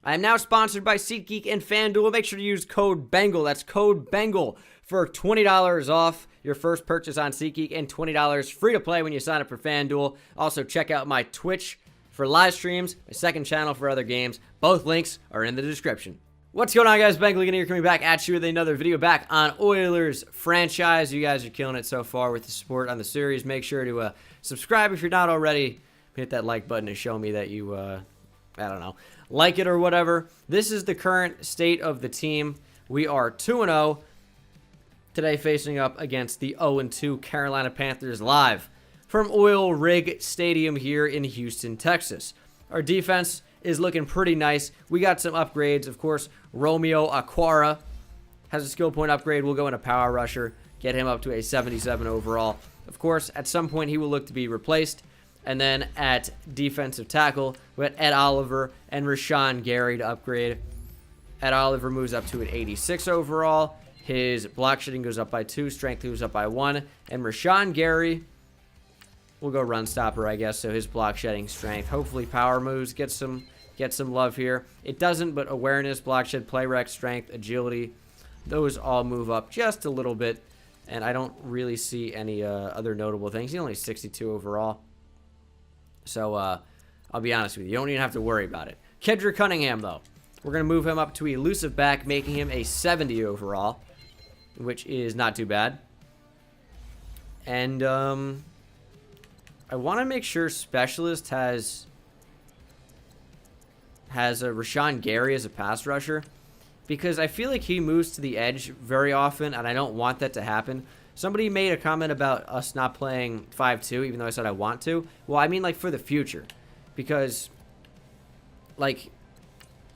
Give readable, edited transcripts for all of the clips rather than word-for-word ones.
I am now sponsored by SeatGeek and FanDuel. Make sure to use code BENGAL. That's code BENGAL for $20 off your first purchase on SeatGeek and $20 free to play when you sign up for FanDuel. Also, check out my Twitch for live streams, my second channel for other games. Both links are in the description. What's going on, guys? Bengal King here, coming back at you with another video back on Oilers Franchise. You guys are killing it so far with the support on the series. Make sure to subscribe if you're not already. Hit that like button to show me that you, I don't know, like it or whatever. This is the current state of the team. We are 2-0 today, facing up against the 0-2 Carolina Panthers live from Oil Rig Stadium here in Houston, Texas. Our defense is looking pretty nice. We got some upgrades. Of course, Romeo Aquara has a skill point upgrade. We'll go into power rusher, get him up to a 77 overall. Of course, at some point he will look to be replaced. And then at defensive tackle, we got Ed Oliver and Rashawn Gary to upgrade. Ed Oliver moves up to an 86 overall. His block shooting goes up by 2. Strength goes up by 1. And Rashawn Gary will go run stopper, I guess. So his block shedding strength. Hopefully power moves get some love here. It doesn't, but awareness, block shed, play rec, strength, agility, those all move up just a little bit. And I don't really see any other notable things. He's only 62 overall. So, I'll be honest with you. You don't even have to worry about it. Kendrick Cunningham, though. We're going to move him up to elusive back, making him a 70 overall, which is not too bad. And, I want to make sure Specialist has a Rashawn Gary as a pass rusher, because I feel like he moves to the edge very often, and I don't want that to happen. Somebody made a comment about us not playing 5-2, even though I said I want to. Well, I mean, like, for the future. Because, like,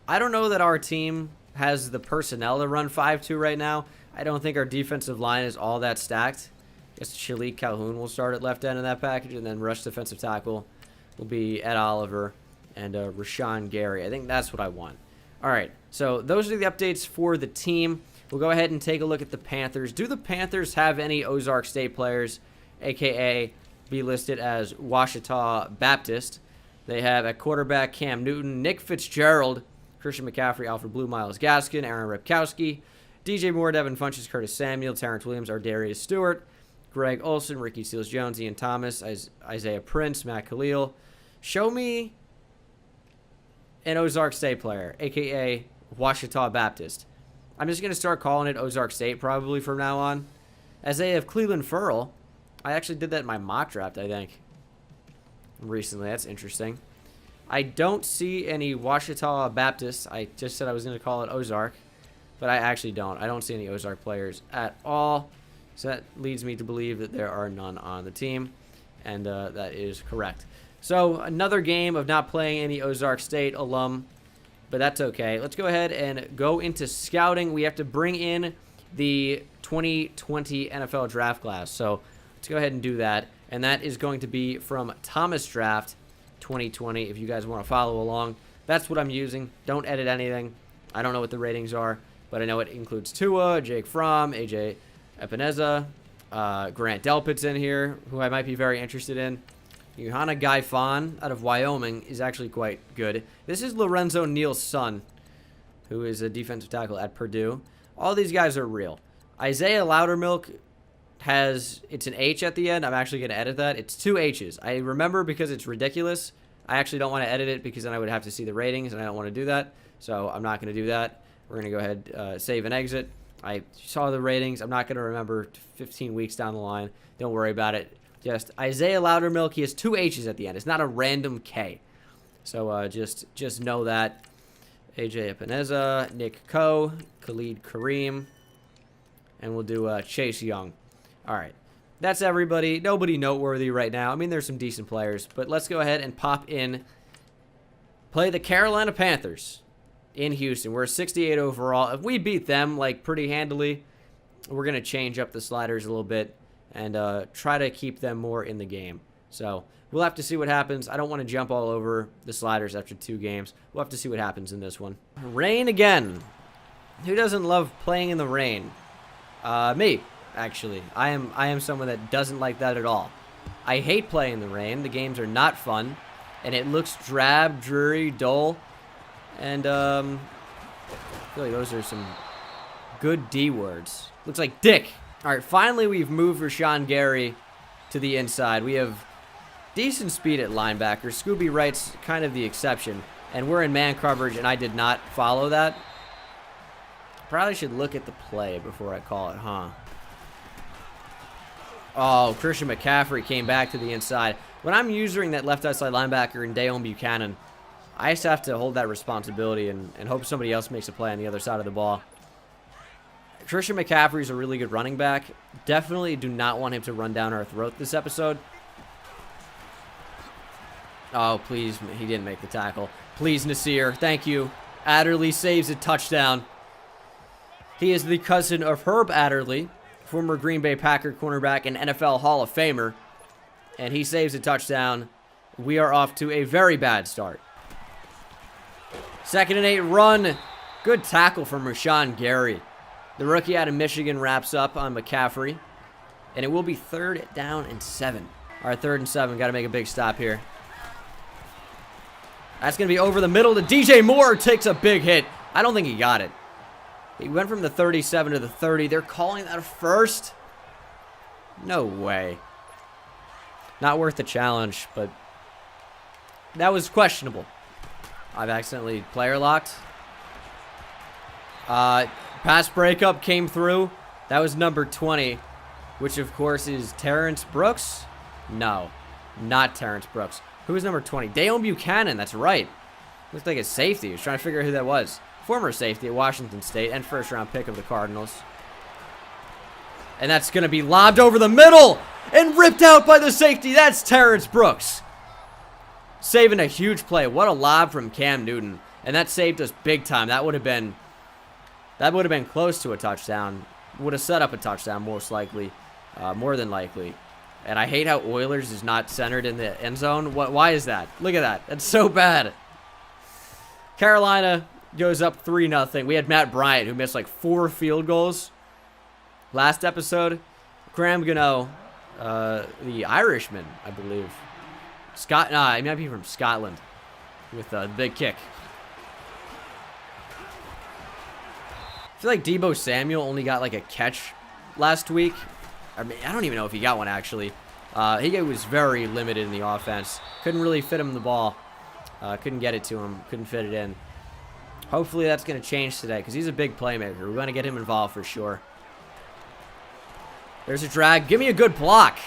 I don't know that our team has the personnel to run 5-2 right now. I don't think our defensive line is all that stacked. I guess Shalik Calhoun will start at left end in that package, and then rush defensive tackle will be Ed Oliver and Rashawn Gary. I think that's what I want. All right, so those are the updates for the team. We'll go ahead and take a look at the Panthers. Do the Panthers have any Ozark State players, a.k.a. be listed as Ouachita Baptist? They have at quarterback Cam Newton, Nick Fitzgerald, Christian McCaffrey, Alfred Blue, Miles Gaskin, Aaron Repkowski, DJ Moore, Devin Funches, Curtis Samuel, Terrence Williams, Ardarius Stewart, Greg Olson, Ricky Seals-Jones, Ian Thomas, Isaiah Prince, Matt Khalil. Show me an Ozark State player, a.k.a. Ouachita Baptist. I'm just going to start calling it Ozark State probably from now on. As they have Cleveland Furl. I actually did that in my mock draft, I think, recently. That's interesting. I don't see any Ouachita Baptists. I just said I was going to call it Ozark, but I actually don't. I don't see any Ozark players at all. So that leads me to believe that there are none on the team, and that is correct. So another game of not playing any Ozark State alum, but that's okay. Let's go ahead and go into scouting. We have to bring in the 2020 NFL draft class. So let's go ahead and do that. And that is going to be from Thomas Draft 2020. If you guys want to follow along, that's what I'm using. Don't edit anything. I don't know what the ratings are, but I know it includes Tua, Jake Fromm, AJ Epineza, Grant Delpit's in here, who I might be very interested in. Johanna Gaifon out of Wyoming is actually quite good. This is Lorenzo Neal's son, who is a defensive tackle at Purdue. All these guys are real. Isaiah Loudermilk it's an H at the end. I'm actually going to edit that. It's 2 H's. I remember because it's ridiculous. I actually don't want to edit it because then I would have to see the ratings, and I don't want to do that. So I'm not going to do that. We're going to go ahead, save and exit. I saw the ratings. I'm not going to remember 15 weeks down the line. Don't worry about it. Just Isaiah Loudermilk. He has 2 H's at the end. It's not a random K. So just know that. AJ Epineza, Nick Coe, Khalid Kareem, and we'll do Chase Young. All right. That's everybody. Nobody noteworthy right now. I mean, there's some decent players, but let's go ahead and pop in. Play the Carolina Panthers in Houston. We're 68 overall. If we beat them like pretty handily, we're going to change up the sliders a little bit and try to keep them more in the game. So we'll have to see what happens. I don't want to jump all over the sliders after 2 games. We'll have to see what happens in this one. Rain again. Who doesn't love playing in the rain? Me, actually. I am someone that doesn't like that at all. I hate playing in the rain. The games are not fun, and it looks drab, dreary, dull. And I feel like those are some good D words. Looks like dick. All right, finally we've moved Rashawn Gary to the inside. We have decent speed at linebacker. Scooby Wright's kind of the exception. And we're in man coverage, and I did not follow that. Probably should look at the play before I call it, huh? Oh, Christian McCaffrey came back to the inside. When I'm using that left outside linebacker in Dayon Buchanan, I just have to hold that responsibility and hope somebody else makes a play on the other side of the ball. Christian McCaffrey is a really good running back. Definitely do not want him to run down our throat this episode. Oh, please. He didn't make the tackle. Please, Nasir. Thank you. Adderley saves a touchdown. He is the cousin of Herb Adderley, former Green Bay Packer cornerback and NFL Hall of Famer. And he saves a touchdown. We are off to a very bad start. 2nd and 8 run. Good tackle from Rashawn Gary. The rookie out of Michigan wraps up on McCaffrey. And it will be 3rd down and 7. All right, 3rd and 7. Got to make a big stop here. That's going to be over the middle to DJ Moore. Takes a big hit. I don't think he got it. He went from the 37 to the 30. They're calling that a first? No way. Not worth the challenge, but that was questionable. I've accidentally player locked. Pass breakup came through. That was number 20, which of course is Terrence Brooks. No, not Terrence Brooks. Who is number 20? Dayon Buchanan, that's right. Looked like a safety. I was trying to figure out who that was. Former safety at Washington State and first-round pick of the Cardinals. And that's going to be lobbed over the middle and ripped out by the safety. That's Terrence Brooks. Saving a huge play. What a lob from Cam Newton. And that saved us big time. That would have been close to a touchdown. Would have set up a touchdown most likely. More than likely. And I hate how Oilers is not centered in the end zone. Why is that? Look at that. That's so bad. Carolina goes up 3-0. We had Matt Bryant, who missed like 4 field goals last episode. Graham Gano, the Irishman, I believe. He might be from Scotland with the big kick. I feel like Deebo Samuel only got like a catch last week. I mean, I don't even know if he got one, actually. He was very limited in the offense. Couldn't really fit him the ball. Couldn't get it to him. Couldn't fit it in. Hopefully that's going to change today because he's a big playmaker. We want to get him involved for sure. There's a drag. Give me a good block.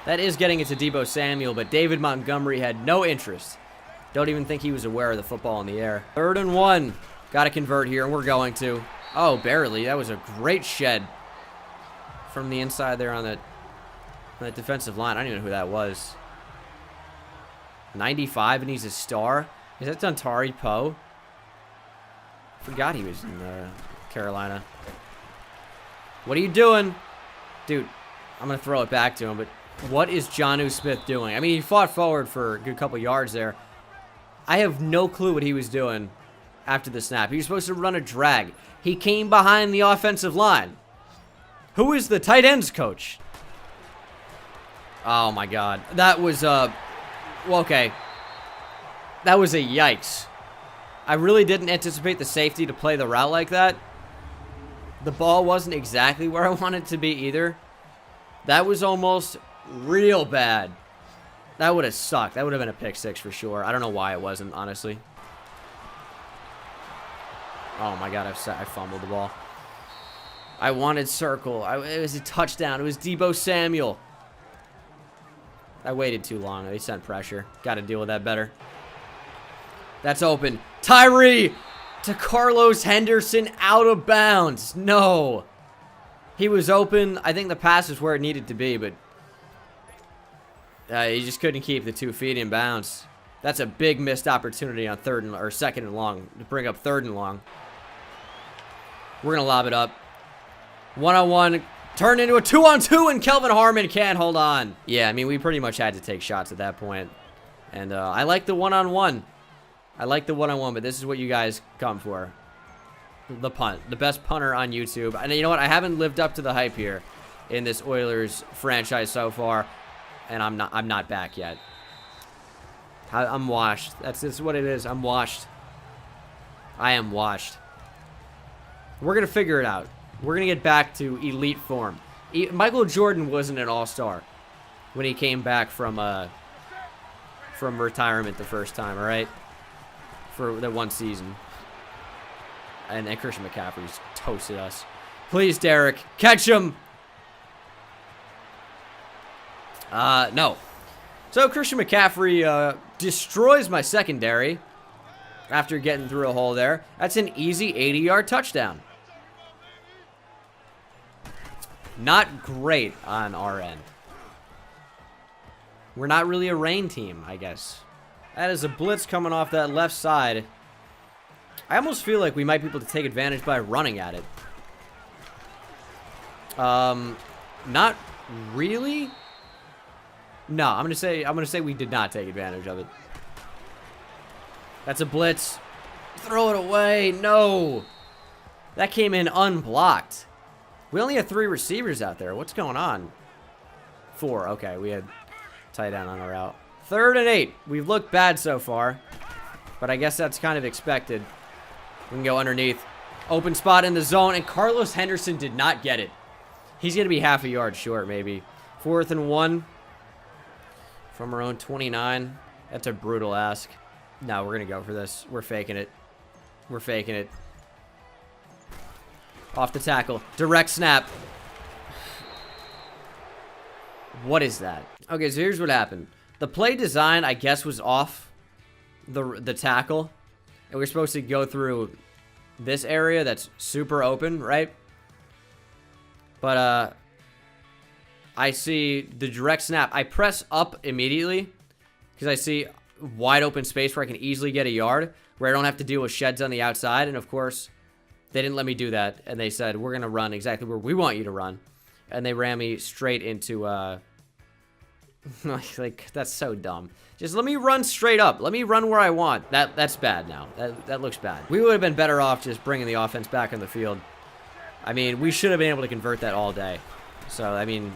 That is getting it to Deebo Samuel, but David Montgomery had no interest. Don't even think he was aware of the football in the air. 3rd and 1. Got to convert here, and we're going to. Oh, barely. That was a great shed from the inside there on the defensive line. I don't even know who that was. 95, and he's a star. Is that Dontari Poe? Forgot he was in Carolina. What are you doing? Dude, I'm going to throw it back to him, but what is Jonnu Smith doing? I mean, he fought forward for a good couple yards there. I have no clue what he was doing after the snap. He was supposed to run a drag. He came behind the offensive line. Who is the tight ends coach? Oh, my God. That was, well, okay. That was a yikes. I really didn't anticipate the safety to play the route like that. The ball wasn't exactly where I wanted it to be either. That was almost real bad. That would have sucked. That would have been a pick six for sure. I don't know why it wasn't, honestly. Oh, my God. I fumbled the ball. I wanted circle. It was a touchdown. It was Deebo Samuel. I waited too long. They sent pressure. Got to deal with that better. That's open. Tyree to Carlos Henderson out of bounds. No. He was open. I think the pass is where it needed to be, but he just couldn't keep the 2 feet in bounds. That's a big missed opportunity on 2nd and long to bring up 3rd and long. We're going to lob it up. 1-on-1. Turned into a 2-on-2, and Kelvin Harmon can't hold on. Yeah, I mean, we pretty much had to take shots at that point. And I like the 1-on-1. I like the 1-on-1, but this is what you guys come for. The punt. The best punter on YouTube. And you know what? I haven't lived up to the hype here in this Oilers franchise so far. And I'm not back yet. I'm washed. That's what it is. I'm washed. I am washed. We're going to figure it out. We're going to get back to elite form. Michael Jordan wasn't an all-star when he came back from retirement the first time, all right? For the one season. And Christian McCaffrey's toasted us. Please, Derek, catch him. No. So Christian McCaffrey destroys my secondary after getting through a hole there. That's an easy 80-yard touchdown. Not great on our end. We're not really a rain team, I guess. That is a blitz coming off that left side. I almost feel like we might be able to take advantage by running at it. Not really. No, I'm gonna say we did not take advantage of it. That's a blitz. Throw it away. No. That came in unblocked. We only had 3 receivers out there. What's going on? 4. Okay, we had tight end on our route. 3rd and 8. We've looked bad so far, but I guess that's kind of expected. We can go underneath. Open spot in the zone, and Carlos Henderson did not get it. He's going to be half a yard short, maybe. 4th and 1 from our own 29. That's a brutal ask. No, we're going to go for this. We're faking it. We're faking it. Off the tackle. Direct snap. What is that? Okay, so here's what happened. The play design, I guess, was off the tackle. And we're supposed to go through this area that's super open, right? But, I see the direct snap. I press up immediately because I see wide open space where I can easily get a yard, where I don't have to deal with sheds on the outside. And, of course, they didn't let me do that. And they said, we're going to run exactly where we want you to run. And they ran me straight into, like, that's so dumb. Just let me run straight up. Let me run where I want. That's bad now. That looks bad. We would have been better off just bringing the offense back on the field. I mean, we should have been able to convert that all day. So, I mean,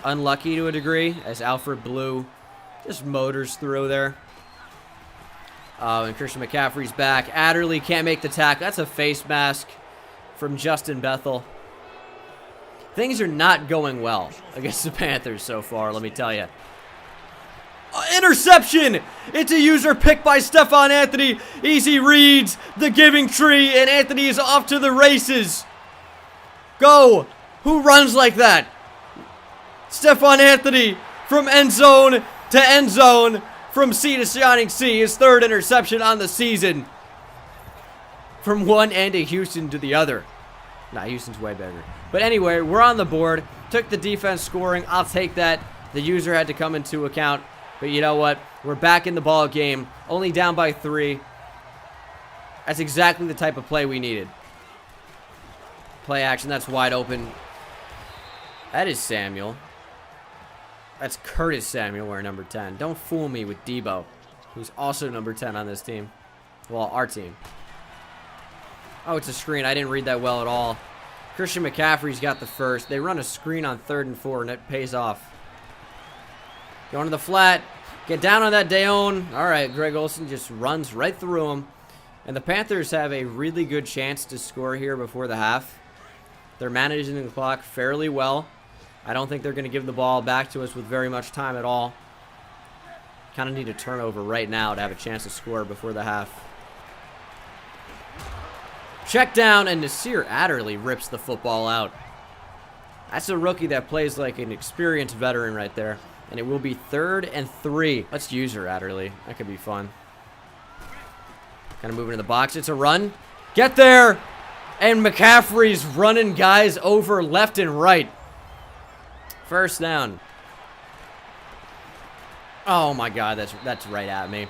unlucky to a degree as Alfred Blue just motors through there. And Christian McCaffrey's back. Adderley can't make the tackle. That's a face mask from Justin Bethel. Things are not going well against the Panthers so far, let me tell you. Interception! It's a user pick by Stephon Anthony. Easy reads the giving tree, and Anthony is off to the races. Go! Who runs like that? Stephon Anthony from end zone to end zone. From sea to shining sea, his 3rd interception on the season. From one end of Houston to the other. Nah, Houston's way bigger. But anyway, we're on the board. Took the defense scoring. I'll take that. The user had to come into account. But you know what? We're back in the ball game. Only down by 3. That's exactly the type of play we needed. Play action. That's wide open. That is Samuel. That's Curtis Samuel wearing number 10. Don't fool me with Debo, who's also number 10 on this team. Well, our team. Oh, it's a screen. I didn't read that well at all. Christian McCaffrey's got the first. They run a screen on 3rd and 4, and it pays off. Going to the flat. Get down on that Dayon. All right, Greg Olsen just runs right through him. And the Panthers have a really good chance to score here before the half. They're managing the clock fairly well. I don't think they're going to give the ball back to us with very much time at all. Kind of need a turnover right now to have a chance to score before the half. Check down, and Nasir Adderley rips the football out. That's a rookie that plays like an experienced veteran right there. And it will be 3rd and 3. Let's use her, Adderley. That could be fun. Kind of moving in the box. It's a run. Get there! And McCaffrey's running guys over left and right. First down. Oh my God, that's right at me.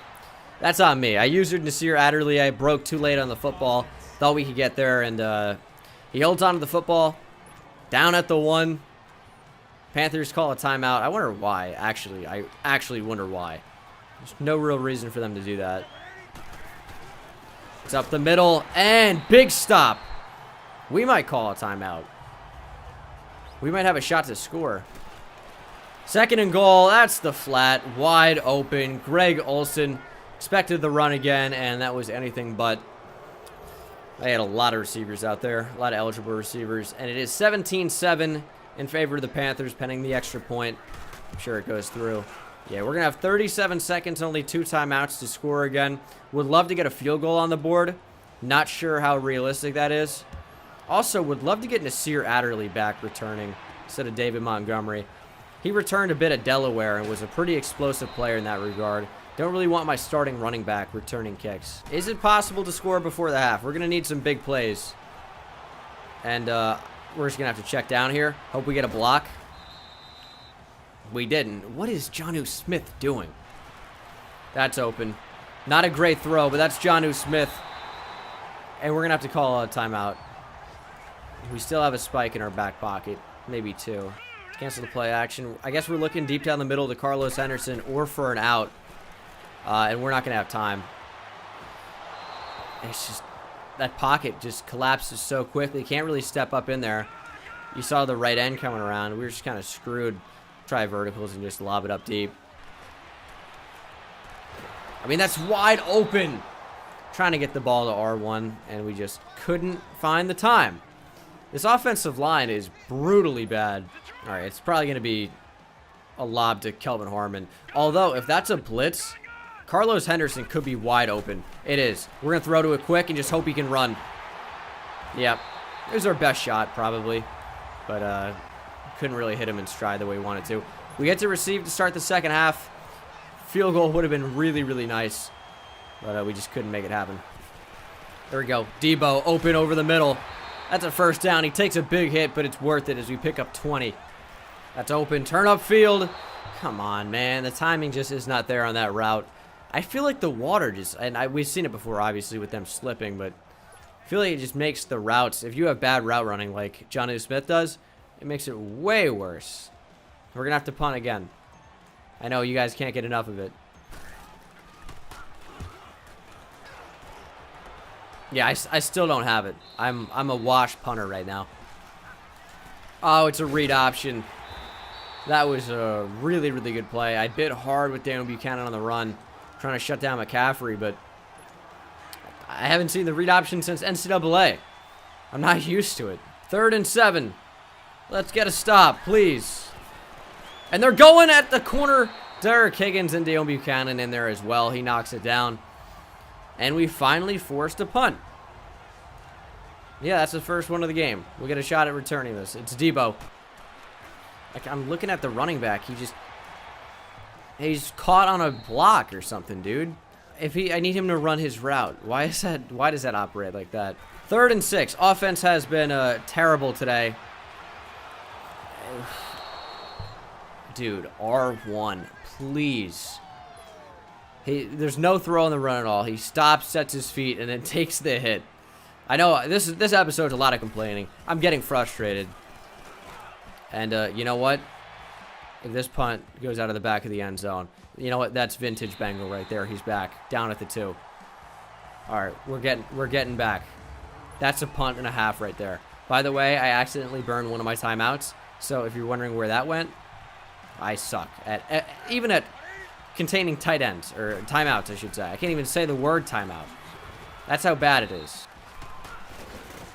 That's on me. I used Nasir Adderley. I broke too late on the football. Thought we could get there, and he holds on to the football. Down at the 1. Panthers call a timeout. I wonder why, actually. I actually wonder why. There's no real reason for them to do that. It's up the middle, and big stop. We might call a timeout. We might have a shot to score. 2nd and goal. That's the flat. Wide open. Greg Olsen expected the run again, and that was anything but. They had a lot of receivers out there, a lot of eligible receivers, and it is 17-7 in favor of the Panthers, pending the extra point. I'm sure it goes through. Yeah, we're going to have 37 seconds, only 2 timeouts to score again. Would love to get a field goal on the board. Not sure how realistic that is. Also, would love to get Nasir Adderley back returning instead of David Montgomery. He returned a bit at Delaware and was a pretty explosive player in that regard. Don't really want my starting running back returning kicks. Is it possible to score before the half? We're going to need some big plays. And we're just going to have to check down here. Hope we get a block. We didn't. What is Jonnu Smith doing? That's open. Not a great throw, but that's Jonnu Smith. And we're going to have to call a timeout. We still have a spike in our back pocket. Maybe 2. Cancel the play action. I guess we're looking deep down the middle to Carlos Henderson or for an out. And we're not going to have time. It's just, that pocket just collapses so quickly. Can't really step up in there. You saw the right end coming around. We were just kind of screwed. Try verticals and just lob it up deep. I mean, that's wide open. Trying to get the ball to R1, and we just couldn't find the time. This offensive line is brutally bad. All right, it's probably going to be a lob to Kelvin Harmon. Although, if that's a blitz, Carlos Henderson could be wide open. It is. We're going to throw to it quick and just hope he can run. Yep. It was our best shot, probably. But couldn't really hit him in stride the way we wanted to. We get to receive to start the second half. Field goal would have been really, really nice. But we just couldn't make it happen. There we go. Debo open over the middle. That's a first down. He takes a big hit, but it's worth it as we pick up 20. That's open. Turn up field. Come on, man. The timing just is not there on that route. I feel like the water just, and we've seen it before, obviously, with them slipping, but I feel like it just makes the routes, if you have bad route running like Jonnu Smith does, it makes it way worse. We're going to have to punt again. I know you guys can't get enough of it. Yeah, I still don't have it. I'm a wash punter right now. Oh, it's a read option. That was a really, really good play. I bit hard with Daniel Buchanan on the run, trying to shut down McCaffrey, but I haven't seen the read option since NCAA. I'm not used to it. 3rd and 7. Let's get a stop, please. And they're going at the corner. Derek Higgins and Daniel Buchanan in there as well. He knocks it down. And we finally forced a punt. Yeah, that's the first one of the game. We get a shot at returning this. It's Debo. Like, I'm looking at the running back. He's caught on a block or something, dude. I need him to run his route. Why does that operate like that? 3rd and 6. Offense has been terrible today. Dude, R1, please. There's no throw on the run at all. He stops, sets his feet, and then takes the hit. I know this episode's a lot of complaining. I'm getting frustrated. And you know what? If this punt goes out of the back of the end zone, you know what? That's vintage Bengal right there. He's back, down at the 2. All right, we're getting back. That's a punt and a half right there. By the way, I accidentally burned one of my timeouts. So if you're wondering where that went, I suck even at containing tight ends, or timeouts, I should say. I can't even say the word timeout. That's how bad it is.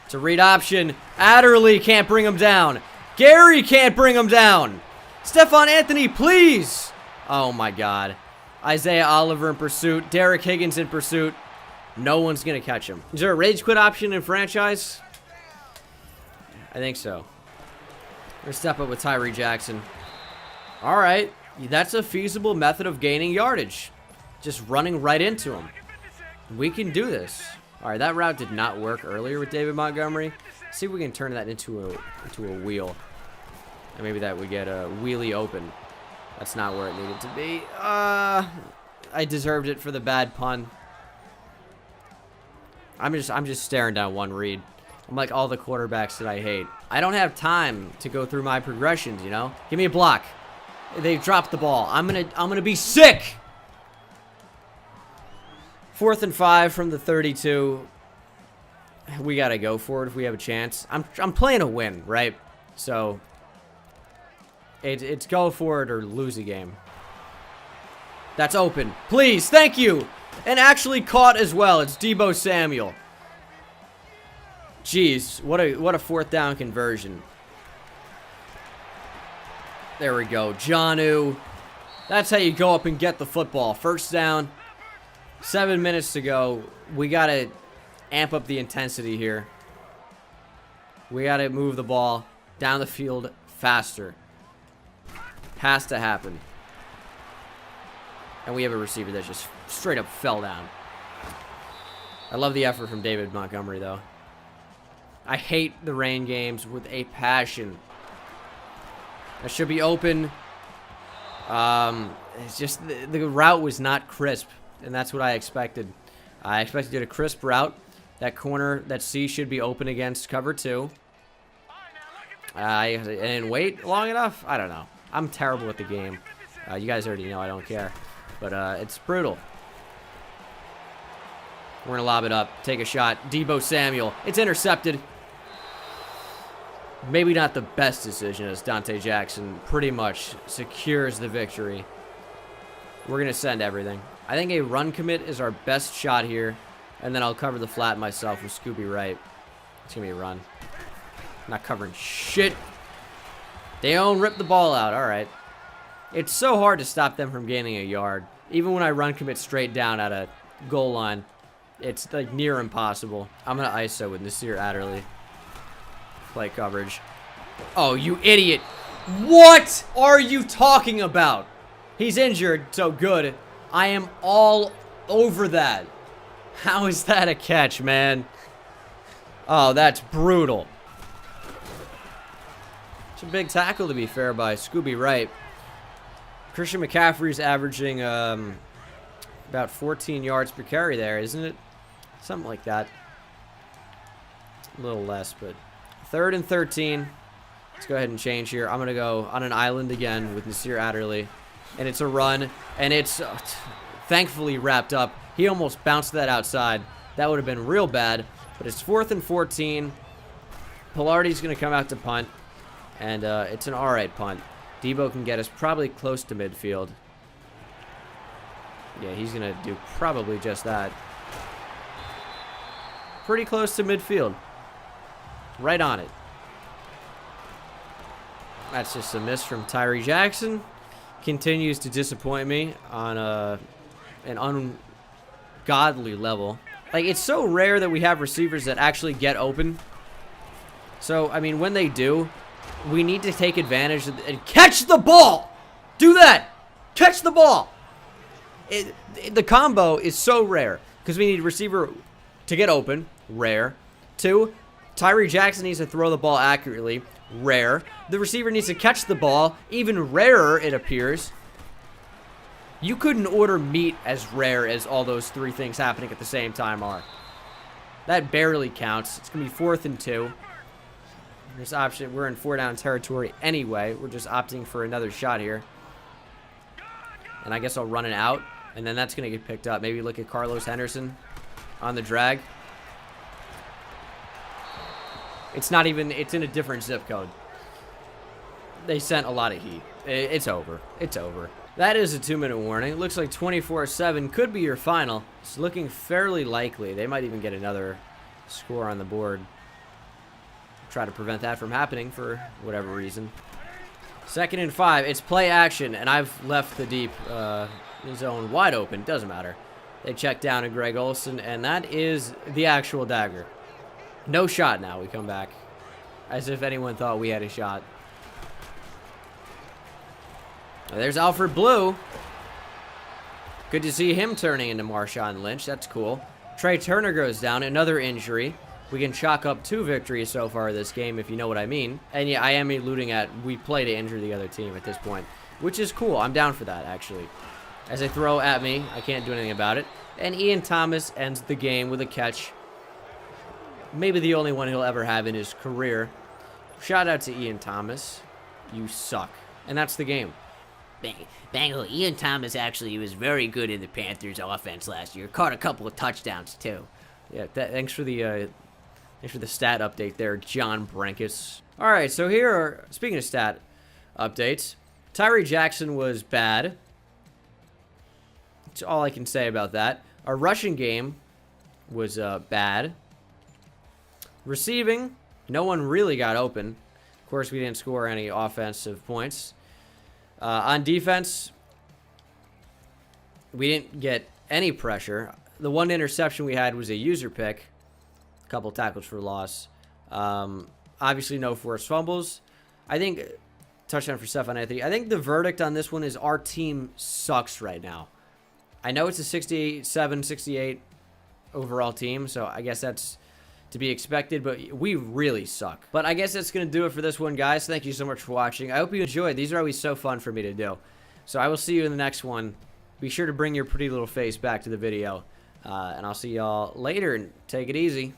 It's a read option. Adderley can't bring him down. Gary can't bring him down. Stephon Anthony, please. Oh, my God. Isaiah Oliver in pursuit. Derek Higgins in pursuit. No one's going to catch him. Is there a rage quit option in franchise? I think so. We're going to step up with Tyree Jackson. All right. That's a feasible method of gaining yardage. Just running right into him. We can do this. All right, that route did not work earlier with David Montgomery. Let's see if we can turn that into a wheel. And maybe that would get a wheelie open. That's not where it needed to be. I deserved it for the bad pun. I'm just staring down one read. I'm like all the quarterbacks that I hate. I don't have time to go through my progressions, you know? Give me a block. They dropped the ball. I'm gonna be sick. 4th and 5 from the 32. We gotta go for it if we have a chance. I'm playing a win, right? So it's go for it or lose a game. That's open. Please, thank you. And actually caught as well. It's Debo Samuel. Jeez, what a fourth down conversion. There we go. Jonnu. That's how you go up and get the football. First down. 7 minutes to go. We got to amp up the intensity here. We got to move the ball down the field faster. Has to happen. And we have a receiver that just straight up fell down. I love the effort from David Montgomery, though. I hate the rain games with a passion. That should be open. It's just the route was not crisp, and that's what I expected. I expected a crisp route. That corner, that C should be open against cover 2. I didn't wait long enough. I don't know. I'm terrible at the game. You guys already know I don't care, but it's brutal. We're gonna lob it up, take a shot. Deebo Samuel. It's intercepted. Maybe not the best decision, as Dante Jackson pretty much secures the victory. We're going to send everything. I think a run commit is our best shot here, and then I'll cover the flat myself with Scooby Wright. It's going to be a run. Not covering shit. They don't rip the ball out. All right. It's so hard to stop them from gaining a yard. Even when I run commit straight down at a goal line, it's like near impossible. I'm going to ISO with Nasir Adderley. Play coverage. Oh, you idiot. What are you talking about? He's injured, so good. I am all over that. How is that a catch, man? Oh, that's brutal. It's a big tackle, to be fair, by Scooby Wright. Christian McCaffrey's averaging about 14 yards per carry there, isn't it? Something like that. A little less, but... 3rd and 13. Let's go ahead and change here. I'm going to go on an island again with Nasir Adderley. And it's a run. And it's thankfully wrapped up. He almost bounced that outside. That would have been real bad. But it's 4th and 14. Pilardi's going to come out to punt. And it's an alright punt. Deebo can get us probably close to midfield. Yeah, he's going to do probably just that. Pretty close to midfield. Right on it. That's just a miss from Tyree Jackson. Continues to disappoint me on an ungodly level. Like, it's so rare that we have receivers that actually get open. So, I mean, when they do, we need to take advantage of and catch the ball! Do that! Catch the ball! The combo is so rare. Because we need a receiver to get open. Rare. 2, Tyree Jackson needs to throw the ball accurately. Rare. The receiver needs to catch the ball. Even rarer, it appears. You couldn't order meat as rare as all those 3 things happening at the same time are. That barely counts. It's going to be 4th and 2. This option, we're in 4-down territory anyway. We're just opting for another shot here. And I guess I'll run it out. And then that's going to get picked up. Maybe look at Carlos Henderson on the drag. It's not even, it's in a different zip code. They sent a lot of heat. It's over. It's over. That is a 2-minute warning. It looks like 24-7 could be your final. It's looking fairly likely. They might even get another score on the board. Try to prevent that from happening for whatever reason. 2nd and 5. It's play action, and I've left the deep zone wide open. Doesn't matter. They check down to Greg Olsen, and that is the actual dagger. No shot now. We come back. As if anyone thought we had a shot. There's Alfred Blue. Good to see him turning into Marshawn Lynch. That's cool. Trey Turner goes down. Another injury. We can chalk up 2 victories so far this game, if you know what I mean. And yeah, I am alluding at we play to injure the other team at this point. Which is cool. I'm down for that, actually. As they throw at me, I can't do anything about it. And Ian Thomas ends the game with a catch. Maybe the only one he'll ever have in his career. Shout out to Ian Thomas. You suck. And that's the game. Bengal, Ian Thomas actually was very good in the Panthers offense last year. Caught a couple of touchdowns, too. Yeah, thanks for the stat update there, John Brankus. All right, so here are, speaking of stat updates, Tyree Jackson was bad. That's all I can say about that. Our rushing game was bad. Receiving, no one really got open. Of course, we didn't score any offensive points. On defense, we didn't get any pressure. The one interception we had was a user pick. A couple tackles for loss. Obviously, no forced fumbles. I think, touchdown for Stephon Anthony. I think the verdict on this one is our team sucks right now. I know it's a 67, 68 overall team, so I guess that's to be expected, but we really suck. But I guess that's going to do it for this one, guys. Thank you so much for watching. I hope you enjoyed. These are always so fun for me to do. So I will see you in the next one. Be sure to bring your pretty little face back to the video. And I'll see y'all later, and take it easy.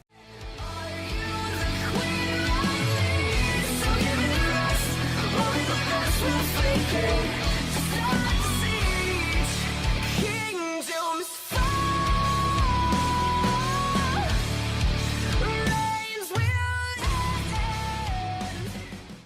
So give me the rest, all the best will fake it.